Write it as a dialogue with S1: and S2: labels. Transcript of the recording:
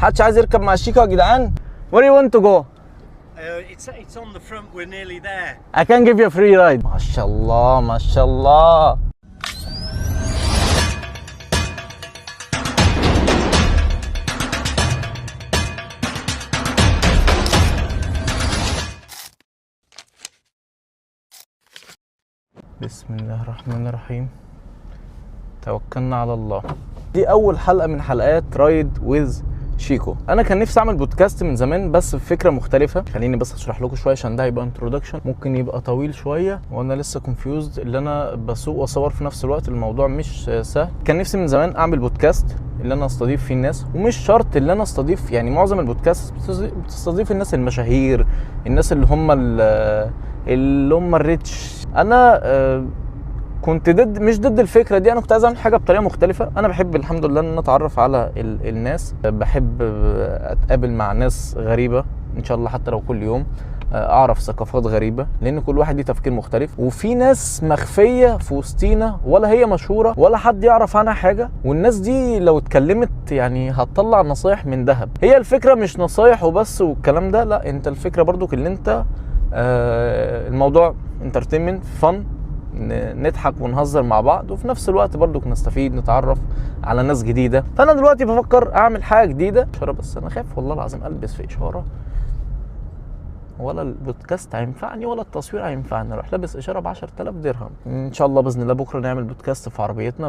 S1: محدش عايز يركب مع شيكو يا جدعان. Where do you want to go?
S2: It's on the front. We're nearly there.
S1: I can give you a free ride. ما شاء الله ما شاء الله. بسم الله الرحمن الرحيم. توكلنا على الله. دي اول حلقة من حلقات رايد ويز شيكو. انا كان نفسي اعمل بودكاست من زمان بس بفكره مختلفه. خليني بس اشرح لكم شويه عشان ده هيبقى انترودكشن، ممكن يبقى طويل شويه وانا لسه كونفيوزد اللي انا بسوق واصور في نفس الوقت، الموضوع مش سهل. كان نفسي من زمان اعمل بودكاست اللي انا استضيف فيه الناس، ومش شرط اللي انا استضيف، يعني معظم البودكاست بتستضيف الناس المشاهير، الناس اللي هم الريتش. انا كنت مش ضد الفكره دي، انا كنت عايز اعمل حاجه بطريقه مختلفه. انا بحب الحمد لله ان انا اتعرف على الناس، بحب اتقابل مع ناس غريبه ان شاء الله حتى لو كل يوم، اعرف ثقافات غريبه لان كل واحد ليه تفكير مختلف، وفي ناس مخفيه في وسطينا ولا هي مشهوره ولا حد يعرف عنها حاجه، والناس دي لو اتكلمت يعني هتطلع نصايح من ذهب. هي الفكره مش نصايح وبس والكلام ده، لا، انت الفكره برضو اللي انت الموضوع انترتينمنت فن، نضحك ونهزر مع بعض وفي نفس الوقت برضو نستفيد، نتعرف على ناس جديده. فانا دلوقتي بفكر اعمل حاجه جديده اشاره، بس انا خايف والله العظيم البس في اشاره، ولا البودكاست هينفعني ولا التصوير هينفعني، اروح لابس اشاره ب 10000 درهم. ان شاء الله باذن الله بكره نعمل بودكاست في عربيتنا،